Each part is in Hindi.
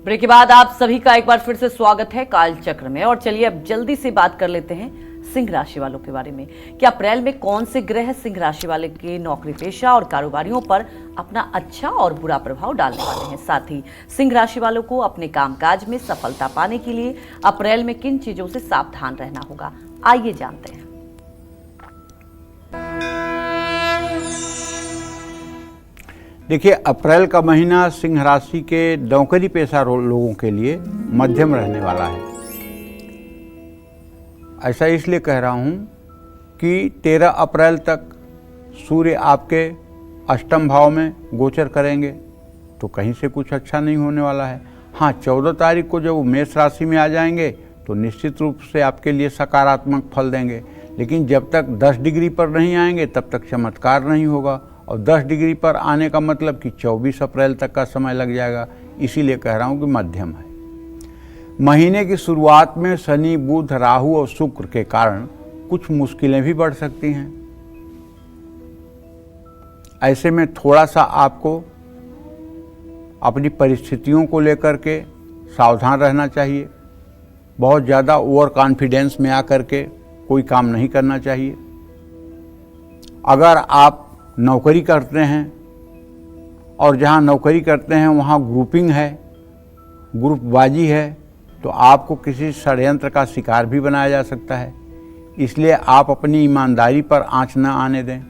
ब्रेक के बाद आप सभी का एक बार फिर से स्वागत है काल चक्र में। और चलिए अब जल्दी से बात कर लेते हैं सिंह राशि वालों के बारे में कि अप्रैल में कौन से ग्रह सिंह राशि वाले के नौकरी पेशा और कारोबारियों पर अपना अच्छा और बुरा प्रभाव डालने वाले हैं। साथ ही सिंह राशि वालों को अपने कामकाज में सफलता पाने के लिए अप्रैल में किन चीजों से सावधान रहना होगा, आइए जानते हैं। देखिए, अप्रैल का महीना सिंह राशि के नौकरी पेशा लोगों के लिए मध्यम रहने वाला है। ऐसा इसलिए कह रहा हूँ कि 13 अप्रैल तक सूर्य आपके अष्टम भाव में गोचर करेंगे, तो कहीं से कुछ अच्छा नहीं होने वाला है। हाँ, 14 तारीख को जब वो मेष राशि में आ जाएंगे तो निश्चित रूप से आपके लिए सकारात्मक फल देंगे, लेकिन जब तक 10 डिग्री पर नहीं आएंगे तब तक चमत्कार नहीं होगा। और 10 डिग्री पर आने का मतलब कि 24 अप्रैल तक का समय लग जाएगा। इसीलिए कह रहा हूँ कि मध्यम है। महीने की शुरुआत में शनि, बुध, राहु और शुक्र के कारण कुछ मुश्किलें भी बढ़ सकती हैं। ऐसे में थोड़ा सा आपको अपनी परिस्थितियों को लेकर के सावधान रहना चाहिए। बहुत ज़्यादा ओवर कॉन्फिडेंस में आकर के कोई काम नहीं करना चाहिए। अगर आप नौकरी करते हैं और जहाँ नौकरी करते हैं वहाँ ग्रुपिंग है, ग्रुपबाजी है, तो आपको किसी षड्यंत्र का शिकार भी बनाया जा सकता है। इसलिए आप अपनी ईमानदारी पर आंच न आने दें।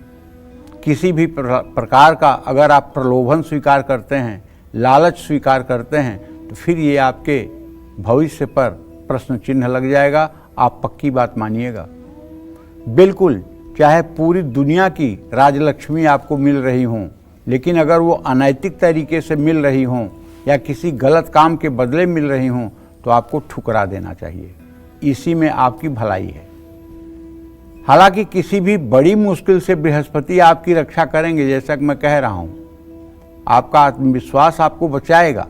किसी भी प्रकार का अगर आप प्रलोभन स्वीकार करते हैं, लालच स्वीकार करते हैं, तो फिर ये आपके भविष्य पर प्रश्न चिन्ह लग जाएगा। आप पक्की बात मानिएगा। बिल्कुल, चाहे पूरी दुनिया की राजलक्ष्मी आपको मिल रही हों, लेकिन अगर वो अनैतिक तरीके से मिल रही हों या किसी गलत काम के बदले मिल रही हों तो आपको ठुकरा देना चाहिए। इसी में आपकी भलाई है। हालांकि किसी भी बड़ी मुश्किल से बृहस्पति आपकी रक्षा करेंगे, जैसा कि मैं कह रहा हूं। आपका आत्मविश्वास आपको बचाएगा,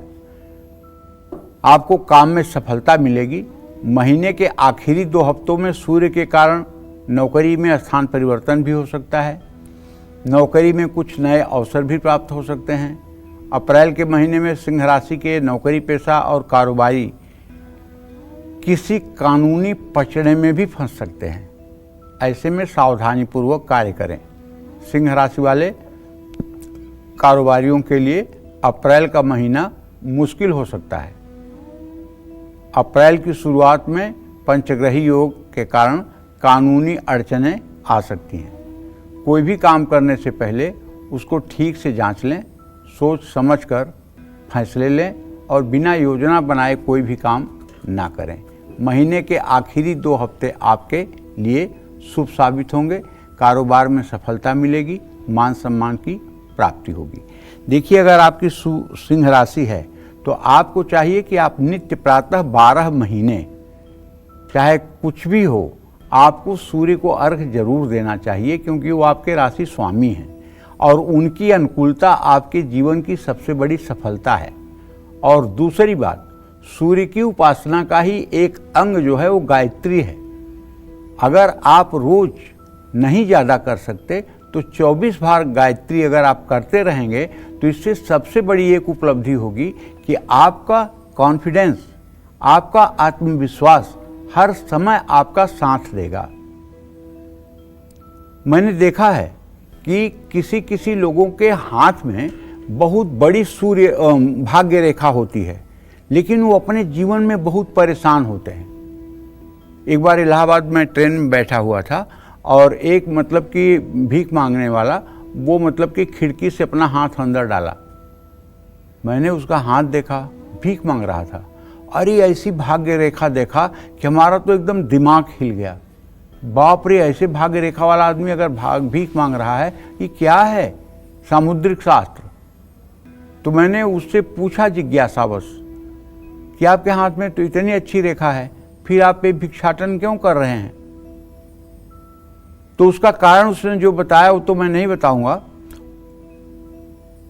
आपको काम में सफलता मिलेगी। महीने के आखिरी 2 हफ्तों में सूर्य के कारण नौकरी में स्थान परिवर्तन भी हो सकता है। नौकरी में कुछ नए अवसर भी प्राप्त हो सकते हैं। अप्रैल के महीने में सिंह राशि के नौकरी पेशा और कारोबारी किसी कानूनी पचड़े में भी फंस सकते हैं। ऐसे में सावधानीपूर्वक कार्य करें। सिंह राशि वाले कारोबारियों के लिए अप्रैल का महीना मुश्किल हो सकता है। अप्रैल की शुरुआत में पंचग्रही योग के कारण कानूनी अड़चनें आ सकती हैं। कोई भी काम करने से पहले उसको ठीक से जांच लें, सोच समझकर फैसले लें और बिना योजना बनाए कोई भी काम ना करें। महीने के आखिरी 2 हफ्ते आपके लिए शुभ साबित होंगे। कारोबार में सफलता मिलेगी, मान सम्मान की प्राप्ति होगी। देखिए, अगर आपकी सिंह राशि है तो आपको चाहिए कि आप नित्य प्रातः 12 महीने, चाहे कुछ भी हो, आपको सूर्य को अर्घ जरूर देना चाहिए, क्योंकि वो आपके राशि स्वामी हैं और उनकी अनुकूलता आपके जीवन की सबसे बड़ी सफलता है। और दूसरी बात, सूर्य की उपासना का ही एक अंग जो है वो गायत्री है। अगर आप रोज नहीं ज़्यादा कर सकते तो 24 बार गायत्री अगर आप करते रहेंगे तो इससे सबसे बड़ी एक उपलब्धि होगी कि आपका कॉन्फिडेंस, आपका आत्मविश्वास हर समय आपका साथ देगा। मैंने देखा है कि किसी लोगों के हाथ में बहुत बड़ी सूर्य भाग्य रेखा होती है, लेकिन वो अपने जीवन में बहुत परेशान होते हैं। एक बार इलाहाबाद में ट्रेन में बैठा हुआ था और एक मतलब कि भीख मांगने वाला, वो मतलब कि खिड़की से अपना हाथ अंदर डाला। मैंने उसका हाथ देखा, भीख मांग रहा था। अरे ऐसी भाग्य रेखा देखा कि हमारा तो एकदम दिमाग हिल गया। बाप रे, ऐसे भाग्य रेखा वाला आदमी अगर भीख मांग रहा है, ये क्या है? सामुद्रिक शास्त्र। तो मैंने उससे पूछा जिज्ञासावश कि आपके हाथ में तो इतनी अच्छी रेखा है, फिर आप ये भिक्षाटन क्यों कर रहे हैं? तो उसका कारण उसने जो बताया वो तो मैं नहीं बताऊंगा।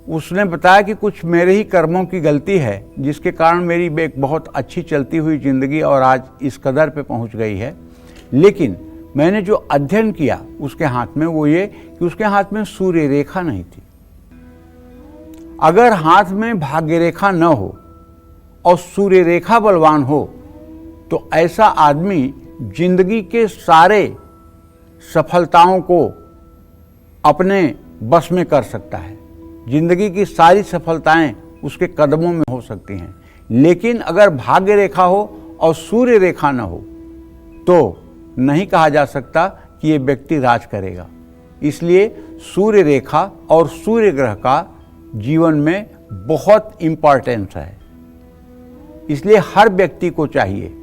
उसने बताया कि कुछ मेरे ही कर्मों की गलती है, जिसके कारण मेरी एक बहुत अच्छी चलती हुई जिंदगी और आज इस कदर पे पहुंच गई है। लेकिन मैंने जो अध्ययन किया उसके हाथ में, वो ये कि उसके हाथ में सूर्य रेखा नहीं थी। अगर हाथ में भाग्य रेखा न हो और सूर्य रेखा बलवान हो तो ऐसा आदमी जिंदगी के सारे सफलताओं को अपने बस में कर सकता है। जिंदगी की सारी सफलताएं उसके कदमों में हो सकती हैं। लेकिन अगर भाग्य रेखा हो और सूर्य रेखा न हो तो नहीं कहा जा सकता कि ये व्यक्ति राज करेगा। इसलिए सूर्य रेखा और सूर्य ग्रह का जीवन में बहुत इंपॉर्टेंस है। इसलिए हर व्यक्ति को चाहिए,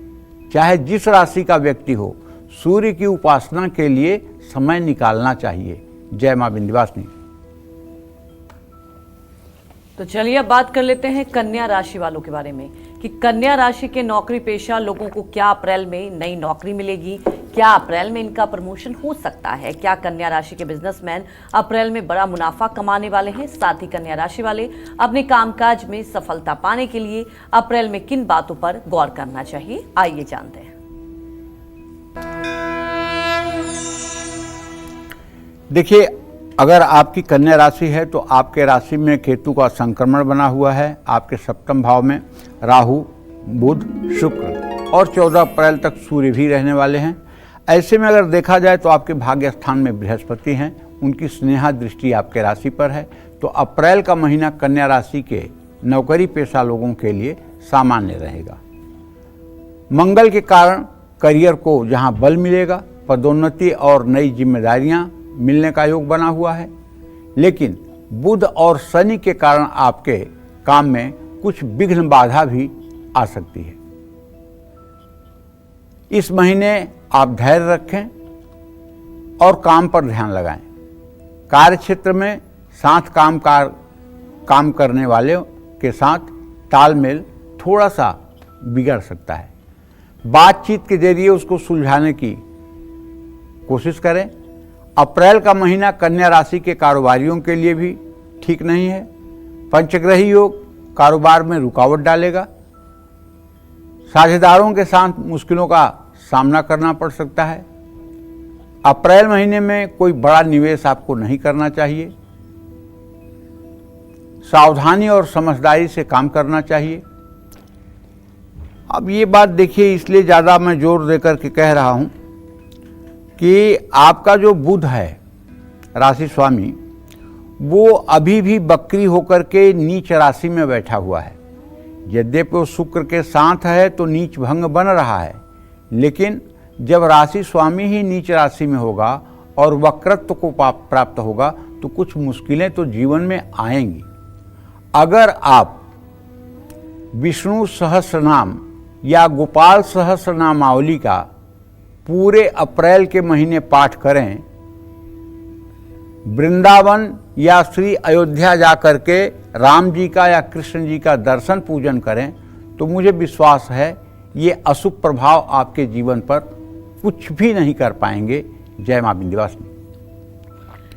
चाहे जिस राशि का व्यक्ति हो, सूर्य की उपासना के लिए समय निकालना चाहिए। जय मां विंध्यवासिनी। तो चलिए अब बात कर लेते हैं कन्या राशि वालों के बारे में कि कन्या राशि के नौकरी पेशा लोगों को क्या अप्रैल में नई नौकरी मिलेगी, क्या अप्रैल में इनका प्रमोशन हो सकता है, क्या कन्या राशि के बिजनेसमैन अप्रैल में बड़ा मुनाफा कमाने वाले हैं। साथ ही कन्या राशि वाले अपने कामकाज में सफलता पाने के लिए अप्रैल में किन बातों पर गौर करना चाहिए, आइए जानते हैं। देखिए, अगर आपकी कन्या राशि है तो आपके राशि में केतु का संक्रमण बना हुआ है। आपके सप्तम भाव में राहु, बुध, शुक्र और 14 अप्रैल तक सूर्य भी रहने वाले हैं। ऐसे में अगर देखा जाए तो आपके भाग्य स्थान में बृहस्पति हैं, उनकी स्नेहा दृष्टि आपके राशि पर है। तो अप्रैल का महीना कन्या राशि के नौकरी पेशा लोगों के लिए सामान्य रहेगा। मंगल के कारण करियर को जहां बल मिलेगा, पदोन्नति और नई जिम्मेदारियां मिलने का योग बना हुआ है। लेकिन बुध और शनि के कारण आपके काम में कुछ विघ्न बाधा भी आ सकती है। इस महीने आप धैर्य रखें और काम पर ध्यान लगाएं। कार्य क्षेत्र में साथ काम करने वाले के साथ तालमेल थोड़ा सा बिगड़ सकता है। बातचीत के जरिए उसको सुलझाने की कोशिश करें। अप्रैल का महीना कन्या राशि के कारोबारियों के लिए भी ठीक नहीं है। पंचग्रही योग कारोबार में रुकावट डालेगा। साझेदारों के साथ मुश्किलों का सामना करना पड़ सकता है। अप्रैल महीने में कोई बड़ा निवेश आपको नहीं करना चाहिए। सावधानी और समझदारी से काम करना चाहिए। अब ये बात देखिए, इसलिए ज़्यादा मैं जोर देकर के कह रहा हूँ कि आपका जो बुध है राशि स्वामी, वो अभी भी बकरी होकर के नीच राशि में बैठा हुआ है। यद्यपि वो शुक्र के साथ है तो नीच भंग बन रहा है, लेकिन जब राशि स्वामी ही नीच राशि में होगा और वक्रत्व को प्राप्त होगा तो कुछ मुश्किलें तो जीवन में आएंगी। अगर आप विष्णु सहस्रनाम या गोपाल सहस्रनामावली का पूरे अप्रैल के महीने पाठ करें, वृंदावन या श्री अयोध्या जाकर के राम जी का या कृष्ण जी का दर्शन पूजन करें, तो मुझे विश्वास है ये अशुभ प्रभाव आपके जीवन पर कुछ भी नहीं कर पाएंगे। जय मां विंध्यवासिनी।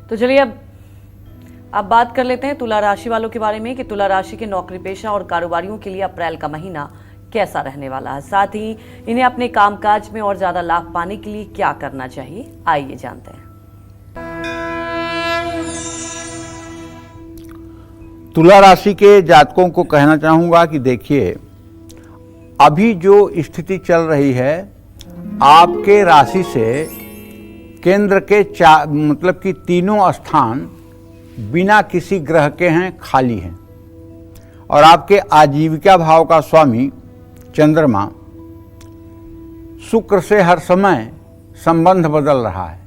तो चलिए अब बात कर लेते हैं तुला राशि वालों के बारे में कि तुला राशि के नौकरी पेशा और कारोबारियों के लिए अप्रैल का महीना कैसा रहने वाला है। साथ ही इन्हें अपने कामकाज में और ज्यादा लाभ पाने के लिए क्या करना चाहिए, आइए जानते हैं। तुला राशि के जातकों को कहना चाहूंगा कि देखिए, अभी जो स्थिति चल रही है, आपके राशि से केंद्र के मतलब कि तीनों स्थान बिना किसी ग्रह के हैं, खाली हैं। और आपके आजीविका भाव का स्वामी चंद्रमा शुक्र से हर समय संबंध बदल रहा है।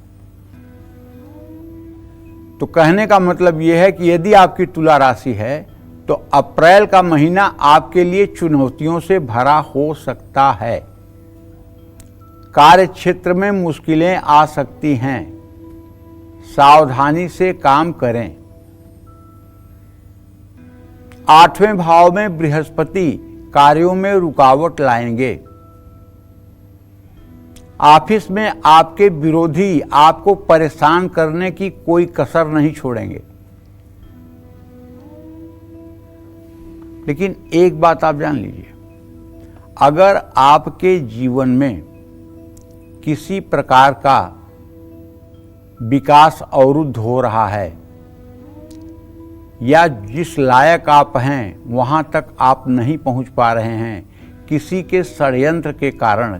तो कहने का मतलब यह है कि यदि आपकी तुला राशि है तो अप्रैल का महीना आपके लिए चुनौतियों से भरा हो सकता है। कार्य क्षेत्र में मुश्किलें आ सकती हैं, सावधानी से काम करें। 8वें भाव में बृहस्पति कार्यों में रुकावट लाएंगे। ऑफिस में आपके विरोधी आपको परेशान करने की कोई कसर नहीं छोड़ेंगे। लेकिन एक बात आप जान लीजिए, अगर आपके जीवन में किसी प्रकार का विकास अवरुद्ध हो रहा है या जिस लायक आप हैं वहाँ तक आप नहीं पहुँच पा रहे हैं, किसी के षड्यंत्र के कारण,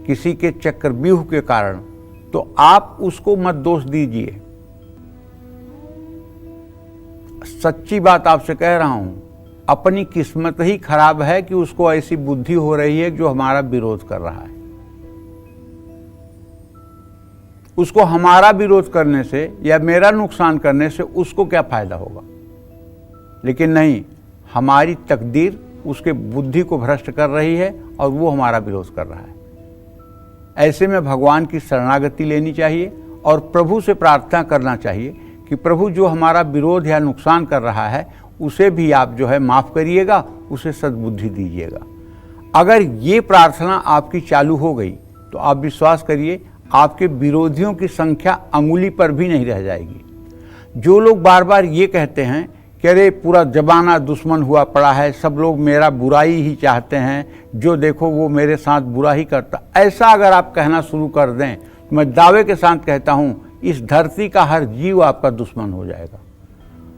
किसी के चक्रव्यूह के कारण, तो आप उसको मत दोष दीजिए। सच्ची बात आपसे कह रहा हूं, अपनी किस्मत ही खराब है कि उसको ऐसी बुद्धि हो रही है जो हमारा विरोध कर रहा है। उसको हमारा विरोध करने से या मेरा नुकसान करने से उसको क्या फायदा होगा, लेकिन नहीं, हमारी तकदीर उसके बुद्धि को भ्रष्ट कर रही है और वो हमारा विरोध कर रहा है। ऐसे में भगवान की शरणागति लेनी चाहिए और प्रभु से प्रार्थना करना चाहिए कि प्रभु जो हमारा विरोध या नुकसान कर रहा है उसे भी आप जो है माफ़ करिएगा, उसे सद्बुद्धि दीजिएगा। अगर ये प्रार्थना आपकी चालू हो गई तो आप विश्वास करिए, आपके विरोधियों की संख्या अंगुली पर भी नहीं रह जाएगी। जो लोग बार बार ये कहते हैं कि अरे पूरा जमाना दुश्मन हुआ पड़ा है, सब लोग मेरा बुराई ही चाहते हैं, जो देखो वो मेरे साथ बुरा ही करता, ऐसा अगर आप कहना शुरू कर दें तो मैं दावे के साथ कहता हूँ इस धरती का हर जीव आपका दुश्मन हो जाएगा।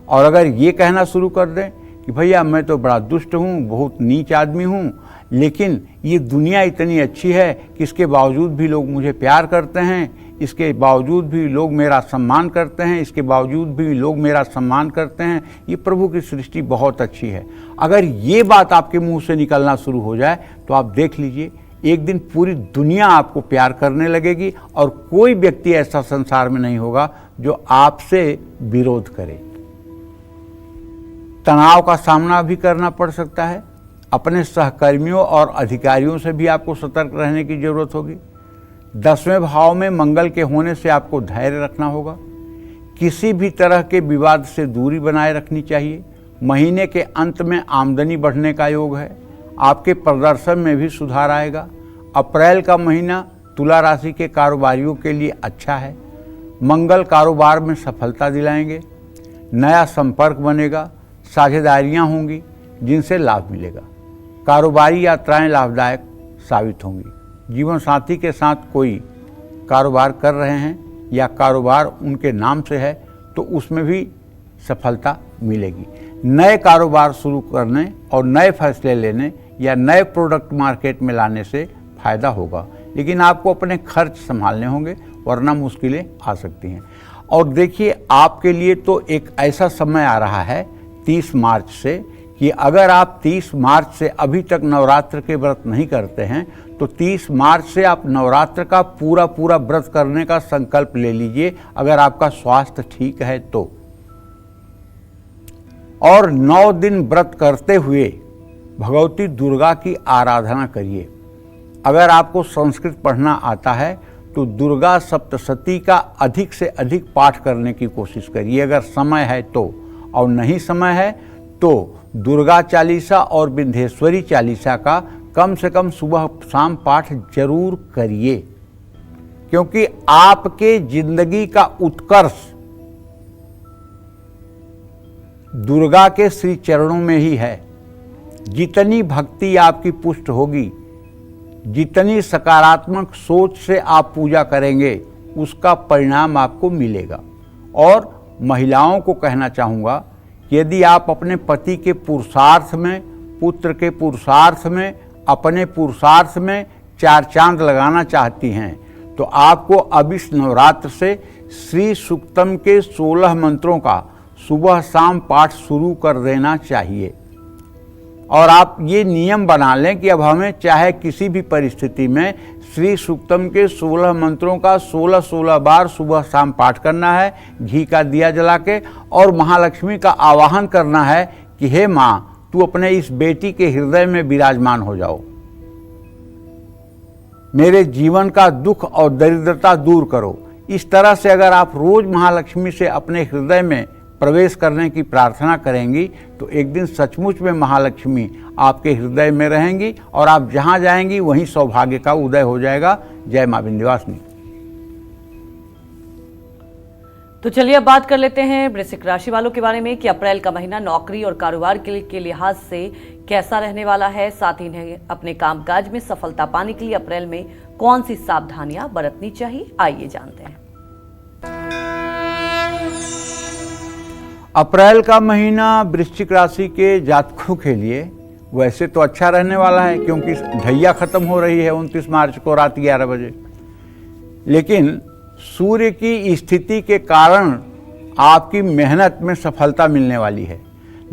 और अगर ये कहना शुरू कर दें कि भैया मैं तो बड़ा दुष्ट हूँ, बहुत नीच आदमी हूँ, लेकिन ये दुनिया इतनी अच्छी है कि इसके बावजूद भी लोग मुझे प्यार करते हैं, इसके बावजूद भी लोग मेरा सम्मान करते हैं, इसके बावजूद भी लोग मेरा सम्मान करते हैं, ये प्रभु की सृष्टि बहुत अच्छी है। अगर ये बात आपके मुंह से निकलना शुरू हो जाए तो आप देख लीजिए, एक दिन पूरी दुनिया आपको प्यार करने लगेगी और कोई व्यक्ति ऐसा संसार में नहीं होगा जो आपसे विरोध करे। तनाव का सामना भी करना पड़ सकता है। अपने सहकर्मियों और अधिकारियों से भी आपको सतर्क रहने की जरूरत होगी। 10वें भाव में मंगल के होने से आपको धैर्य रखना होगा। किसी भी तरह के विवाद से दूरी बनाए रखनी चाहिए। महीने के अंत में आमदनी बढ़ने का योग है। आपके प्रदर्शन में भी सुधार आएगा। अप्रैल का महीना तुला राशि के कारोबारियों के लिए अच्छा है। मंगल कारोबार में सफलता दिलाएंगे। नया संपर्क बनेगा। साझेदारियां होंगी जिनसे लाभ मिलेगा। कारोबारी यात्राएं लाभदायक साबित होंगी। जीवन साथी के साथ कोई कारोबार कर रहे हैं या कारोबार उनके नाम से है तो उसमें भी सफलता मिलेगी। नए कारोबार शुरू करने और नए फैसले लेने या नए प्रोडक्ट मार्केट में लाने से फायदा होगा, लेकिन आपको अपने खर्च संभालने होंगे वरना मुश्किलें आ सकती हैं। और देखिए, आपके लिए तो एक ऐसा समय आ रहा है 30 मार्च से कि अगर आप 30 मार्च से अभी तक नवरात्र के व्रत नहीं करते हैं तो 30 मार्च से आप नवरात्र का पूरा व्रत करने का संकल्प ले लीजिए, अगर आपका स्वास्थ्य ठीक है तो। और 9 दिन व्रत करते हुए भगवती दुर्गा की आराधना करिए। अगर आपको संस्कृत पढ़ना आता है तो दुर्गा सप्तशती का अधिक से अधिक पाठ करने की कोशिश करिए अगर समय है तो, और नहीं समय है तो दुर्गा चालीसा और विंध्येश्वरी चालीसा का कम से कम सुबह शाम पाठ जरूर करिए, क्योंकि आपके जिंदगी का उत्कर्ष दुर्गा के श्री चरणों में ही है। जितनी भक्ति आपकी पुष्ट होगी, जितनी सकारात्मक सोच से आप पूजा करेंगे, उसका परिणाम आपको मिलेगा। और महिलाओं को कहना चाहूँगा कि यदि आप अपने पति के पुरुषार्थ में, पुत्र के पुरुषार्थ में, अपने पुरुषार्थ में 4 चांद लगाना चाहती हैं तो आपको अब इस नवरात्र से श्री सूक्तम के 16 मंत्रों का सुबह शाम पाठ शुरू कर देना चाहिए। और आप ये नियम बना लें कि अब हमें चाहे किसी भी परिस्थिति में श्री सूक्तम के 16 मंत्रों का 16 बार सुबह शाम पाठ करना है, घी का दिया जला के, और महालक्ष्मी का आवाहन करना है कि हे माँ, तू अपने इस बेटी के हृदय में विराजमान हो जाओ, मेरे जीवन का दुख और दरिद्रता दूर करो। इस तरह से अगर आप रोज महालक्ष्मी से अपने हृदय में प्रवेश करने की प्रार्थना करेंगी तो एक दिन सचमुच में महालक्ष्मी आपके हृदय में रहेंगी और आप जहां जाएंगी वहीं सौभाग्य का उदय हो जाएगा। जय मां विंध्यवासिनी। तो चलिए अब बात कर लेते हैं वृश्चिक राशि वालों के बारे में कि अप्रैल का महीना नौकरी और कारोबार के लिहाज से कैसा रहने वाला है। साथ ही इन्हें अपने कामकाज में सफलता पाने के लिए अप्रैल में कौन सी सावधानियां बरतनी चाहिए, आइए जानते हैं। अप्रैल का महीना वृश्चिक राशि के जातकों के लिए वैसे तो अच्छा रहने वाला है, क्योंकि ढैया खत्म हो रही है 29 मार्च को रात 11 बजे। लेकिन सूर्य की स्थिति के कारण आपकी मेहनत में सफलता मिलने वाली है।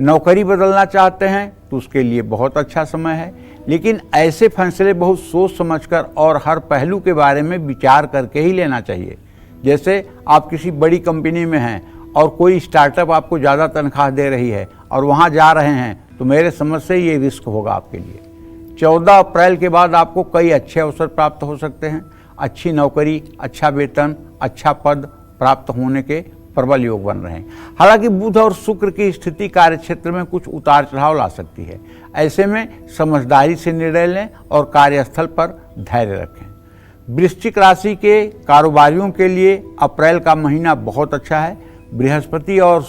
नौकरी बदलना चाहते हैं तो उसके लिए बहुत अच्छा समय है, लेकिन ऐसे फैसले बहुत सोच समझकर और हर पहलू के बारे में विचार करके ही लेना चाहिए। जैसे आप किसी बड़ी कंपनी में हैं और कोई स्टार्टअप आपको ज़्यादा तनख्वाह दे रही है और वहाँ जा रहे हैं, तो मेरे समझ से ये रिस्क होगा आपके लिए। 14 अप्रैल के बाद आपको कई अच्छे अवसर प्राप्त हो सकते हैं। अच्छी नौकरी, अच्छा वेतन, अच्छा पद प्राप्त होने के प्रबल योग बन रहे हैं। हालांकि बुध और शुक्र की स्थिति कार्यक्षेत्र में कुछ उतार चढ़ाव ला सकती है। ऐसे में समझदारी से निर्णय लें और कार्यस्थल पर धैर्य रखें। वृश्चिक राशि के कारोबारियों के लिए अप्रैल का महीना बहुत अच्छा है। बृहस्पति और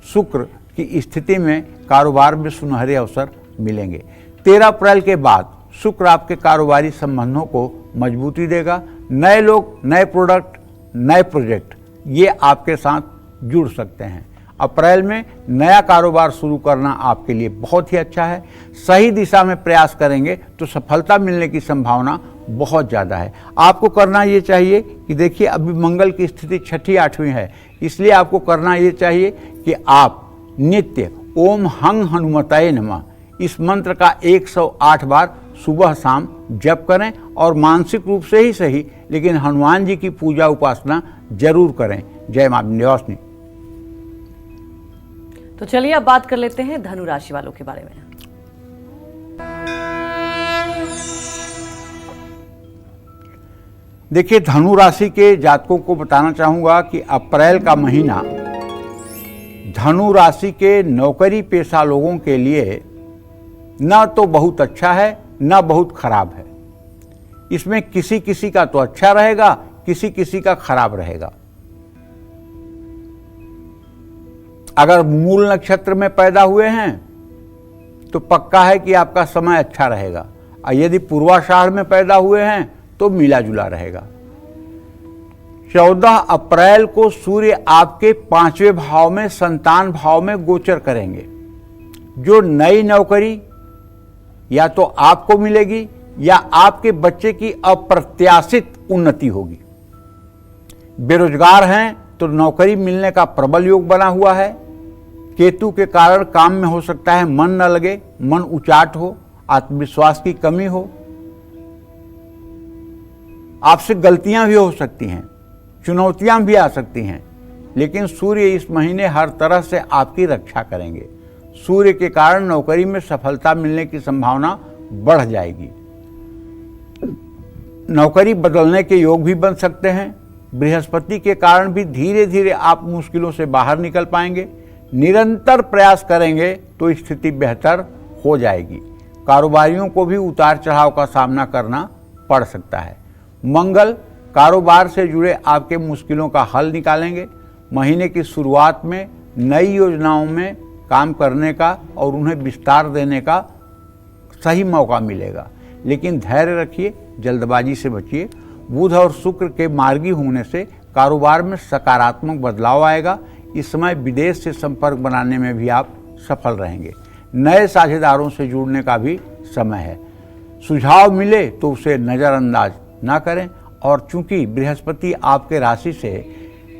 शुक्र की स्थिति में कारोबार में सुनहरे अवसर मिलेंगे। 13 अप्रैल के बाद शुक्र आपके कारोबारी संबंधों को मजबूती देगा। नए लोग, नए प्रोडक्ट, नए प्रोजेक्ट ये आपके साथ जुड़ सकते हैं। अप्रैल में नया कारोबार शुरू करना आपके लिए बहुत ही अच्छा है। सही दिशा में प्रयास करेंगे तो सफलता मिलने की संभावना बहुत ज़्यादा है। आपको करना ये चाहिए कि देखिए, अभी मंगल की स्थिति 6ठी 8वीं है, इसलिए आपको करना ये चाहिए कि आप नित्य ओम हंग हनुमताय नमः इस मंत्र का 108 बार सुबह शाम जप करें और मानसिक रूप से ही सही, लेकिन हनुमान जी की पूजा उपासना जरूर करें। जय मां विंध्यवासिनी। तो चलिए अब बात कर लेते हैं धनु राशि वालों के बारे में। देखिए, धनु राशि के जातकों को बताना चाहूंगा कि अप्रैल का महीना धनु राशि के नौकरी पेशा लोगों के लिए न तो बहुत अच्छा है न बहुत खराब है। इसमें किसी किसी का तो अच्छा रहेगा, किसी किसी का खराब रहेगा। अगर मूल नक्षत्र में पैदा हुए हैं तो पक्का है कि आपका समय अच्छा रहेगा, और यदि पूर्वाषाढ़ में पैदा हुए हैं तो मिला जुला रहेगा। 14 अप्रैल को सूर्य आपके 5वें भाव में संतान भाव में गोचर करेंगे। जो नई नौकरी या तो आपको मिलेगी या आपके बच्चे की अप्रत्याशित उन्नति होगी। बेरोजगार हैं तो नौकरी मिलने का प्रबल योग बना हुआ है। केतु के कारण काम में हो सकता है मन न लगे, मन उचाट हो, आत्मविश्वास की कमी हो, आपसे गलतियां भी हो सकती हैं, चुनौतियां भी आ सकती हैं, लेकिन सूर्य इस महीने हर तरह से आपकी रक्षा करेंगे। सूर्य के कारण नौकरी में सफलता मिलने की संभावना बढ़ जाएगी। नौकरी बदलने के योग भी बन सकते हैं। बृहस्पति के कारण भी धीरे धीरे आप मुश्किलों से बाहर निकल पाएंगे। निरंतर प्रयास करेंगे तो स्थिति बेहतर हो जाएगी। कारोबारियों को भी उतार चढ़ाव का सामना करना पड़ सकता है। मंगल कारोबार से जुड़े आपके मुश्किलों का हल निकालेंगे। महीने की शुरुआत में नई योजनाओं में काम करने का और उन्हें विस्तार देने का सही मौका मिलेगा, लेकिन धैर्य रखिए, जल्दबाजी से बचिए। बुध और शुक्र के मार्गी होने से कारोबार में सकारात्मक बदलाव आएगा। इस समय विदेश से संपर्क बनाने में भी आप सफल रहेंगे। नए साझेदारों से जुड़ने का भी समय है। सुझाव मिले तो उसे नज़रअंदाज ना करें, और चूंकि बृहस्पति आपके राशि से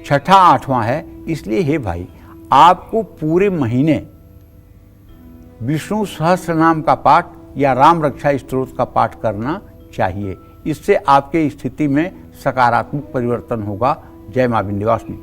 6ठा 8वां है, इसलिए हे भाई, आपको पूरे महीने विष्णु सहस्त्र नाम का पाठ या राम रक्षा स्तोत्र का पाठ करना चाहिए। इससे आपके स्थिति में सकारात्मक परिवर्तन होगा। जय मां विंध्यवासिनी।